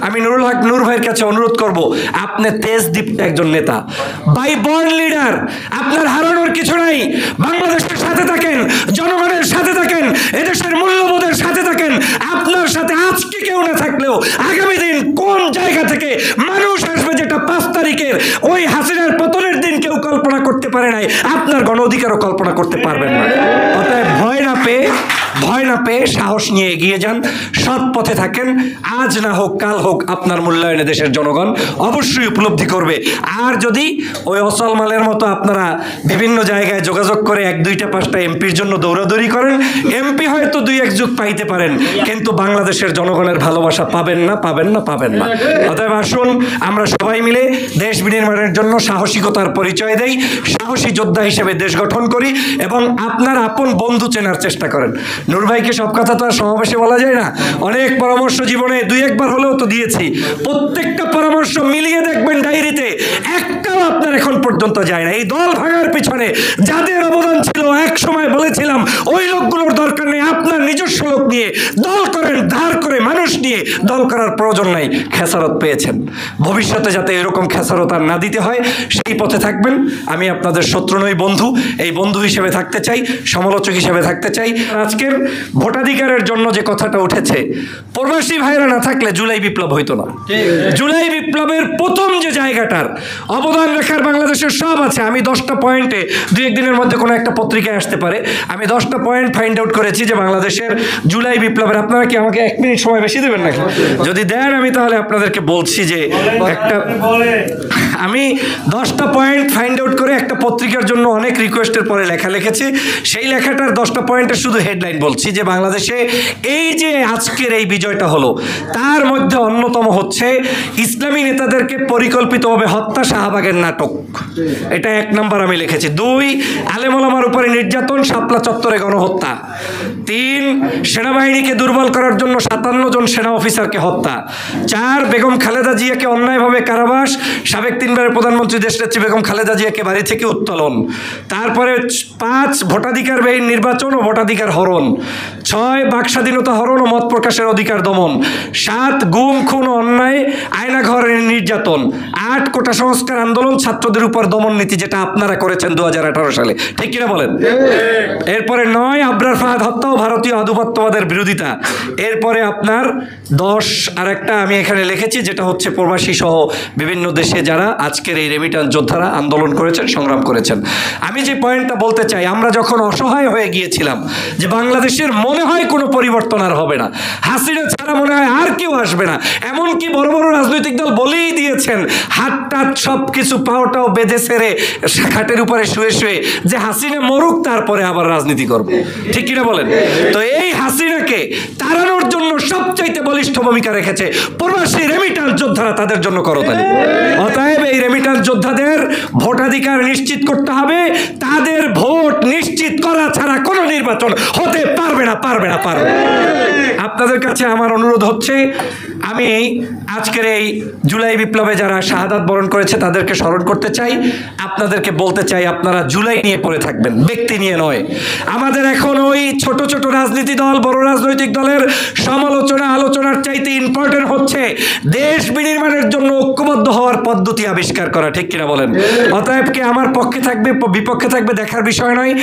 আমি নুরুল হক নূর ভাইয়ের কাছে অনুরোধ করব, আপনি তেজদীপ্ত একজন নেতা, বাই বর্ন লিডার, আপনার হারানোর কিছু নাই। বাংলাদেশের সাথে থাকেন, জনগণের সাথে থাকেন, এদেশের মূল্যবোধের সাথে থাকেন। আপনার সাথে আজকে কেউ না থাকলেও আগামী দিন কোন জায়গা থেকে মানুষ আসবে, যেটা 5 তারিখের ওই হাসিনার পতনের দিন কেউ কল্পনা করতে পারে নাই, আপনার গণ অধিকারও কল্পনা করতে পারবেন না। অতএব ভয় না পেয়ে সাহস নিয়ে এগিয়ে যান, সৎ পথে থাকেন। আজ না হোক কাল হোক আপনার মূল্যায়নে দেশের জনগণ অবশ্যই উপলব্ধি করবে। আর যদি ওই অসল মালের মতো আপনারা বিভিন্ন জায়গায় যোগাযোগ করে 1, 2, 5টা এমপির জন্য দৌড়াদৌড়ি করেন, এমপি হয়তো 2-1 যুগ পাইতে পারেন, কিন্তু বাংলাদেশের জনগণের ভালোবাসা পাবেন না। অতএব আসুন আমরা সবাই মিলে দেশ বিনির্মাণের জন্য সাহসিকতার পরিচয় দেই, সাহসী যোদ্ধা হিসেবে দেশ গঠন করি এবং আপনার আপন বন্ধু চেনার চেষ্টা করেন। নূর ভাইকে সব কথা তো আর সমাবেশে বলা যায় না, অনেক পরামর্শ জীবনে 2-1 বার হলেও তো দিয়েছি। প্রত্যেকটা পরামর্শ মিলিয়ে দেখবেন ডায়েরিতে, একটাও আপনার এখন পর্যন্ত যায় না। এই দল ভাঙার পিছনে যাদের অবদান ছিল, এক সময় বলেছিলাম ওই লোকগুলোর দরকার নেই, আপনার নিজস্ব লোক নিয়ে দল করেন, ধার করে মানুষ নিয়ে দল করার প্রয়োজন নাই। খেসারত পেয়েছেন, ভবিষ্যতে যাতে এরকম খেসারত আর না দিতে হয় সেই পথে থাকবেন। আমি আপনাদের শত্রু নই, বন্ধু। এই বন্ধু হিসেবে থাকতে চাই, সমালোচক হিসেবে থাকতে চাই। আজকের ভোটাধিকারের জন্য যে কথাটা উঠেছে, প্রবাসী ভাইরা না থাকলে জুলাই বিপ্লব হইতো না। জুলাই বিপ্লবের প্রথম যে জায়গাটার অবদান রাখার বাংলাদেশের সব আছে। আমি 10টা পয়েন্টে 2-1 দিনের মধ্যে কোনো একটা পত্রিকায় আসতে পারে, আমি 10টা পয়েন্ট ফাইন্ড আউট করেছি যে বাংলাদেশের জুলাই বিপ্লবের। আপনারা কি আমাকে 1 মিনিট সময় বেশি দেবেন নাকি? যদি দেন আমি তাহলে আপনাদেরকে বলছি যে আমি 10টা পয়েন্ট ফাইন্ড আউট করে একটা পত্রিকার জন্য অনেক রিকোয়েস্টের পরে লেখা লিখেছি। সেই লেখাটার 10টা পয়েন্টের শুধু হেডলাইন বলছি যে বাংলাদেশে এই যে আজকের এই বিজয়টা হলো, তার মধ্যে অন্যতম হচ্ছে ইসলামী নেতাদেরকে পরিকল্পিতভাবে হত্যা, শাহবাগের নাটক। এটা 1 নম্বর আমি লিখেছি। 2, আলেম ওলামার উপরে নির্যাতন, শাপলা চত্বরে গণহত্যা। 3, সেনাবাহিনীকে দুর্বল করার জন্য 57 জন সেনা অফিসারকে হত্যা। 4, বেগম খালেদা জিয়াকে অন্যায়ভাবে কারাবাস, সাবেক 3বারের প্রধানমন্ত্রী দেশনেত্রী বেগম খালেদা জিয়াকে বাড়ি থেকে উত্তোলন। তারপরে 5, ভোটাধিকারবিহীন নির্বাচন ও ভোটাধিকার হরণ। 6, বাকস্বাধীনতা হরণ ও মত প্রকাশের অধিকার দমন। 7, গুম খুন ও অন্যায়, আয়নাঘরের নির্যাতন। 8, কোটা সংস্কার আন্দোলন, ছাত্রদের উপর দমন নীতি, যেটা আপনারা করেছেন 2018 সালে, ঠিক কিনা বলেন? এরপরে 9, আবরার ফাহাদ হত্যা ও ভারতীয় আধিপত্যবাদের বিরোধিতা। এরপরে আপনার 10 আর একটা আমি এখানে লিখেছি, যেটা হচ্ছে প্রবাসী সহ বিভিন্ন দেশে যারা আজকের এই রেমিটান্স যোদ্ধারা আন্দোলন করেছেন, সংগ্রাম করেছেন। আমি যে পয়েন্টটা বলতে চাই, আমরা যখন অসহায় হয়ে গিয়েছিলাম যে বাংলাদেশের মনে হয় কোনো পরিবর্তন আর হবে না, হাসিনা ছাড়া মনে হয় আর কেউ আসবে না, এমনকি বড় বড় রাজনৈতিক দল বলেই দিয়েছেন, হাত টাত সব কিছু পাওটাও বেঁধে সেরে খাটের উপরে শুয়ে শুয়ে যে হাসিনা মরুক তারপরে আবার রাজনীতি করব, ঠিক কিনা বলেন? তো এই হাসিনাকে তাড়ানোর জন্য সবচাইতে বলিষ্ঠ ভূমিকা রেখেছে প্রবাসী রেমিটান্স যোদ্ধারা, তাদের জন্য করতালি। অতএব এই রেমিটান্স যোদ্ধাদের ভোটাধিকার নিশ্চিত করতে হবে। তাদের ভোট নিশ্চিত করা ছাড়া কোনো নির্বাচন হতে পারবে না। আপনাদের কাছে আমার অনুরোধ হচ্ছে, আমি আজকের এই জুলাই বিপ্লবে যারা শাহাদাত বরণ করেছে তাদেরকে স্মরণ করতে চাই। আপনাদেরকে বলতে চাই, আপনারা জুলাই নিয়ে পড়ে থাকবেন, ব্যক্তি নিয়ে নয়। আমাদের এখন ওই ছোট ছোট রাজনীতি দল, বড় রাজনৈতিক দলের সমালোচনা আলোচনার চাইতে ইম্পর্টেন্ট হচ্ছে দেশ বিনির্মাণের জন্য ঐক্যবদ্ধ হওয়ার পদ্ধতি আবিষ্কার করা, ঠিক কিনা বলেন? অতএব কে আমার পক্ষে থাকবে বিপক্ষে থাকবে দেখার বিষয় নয়,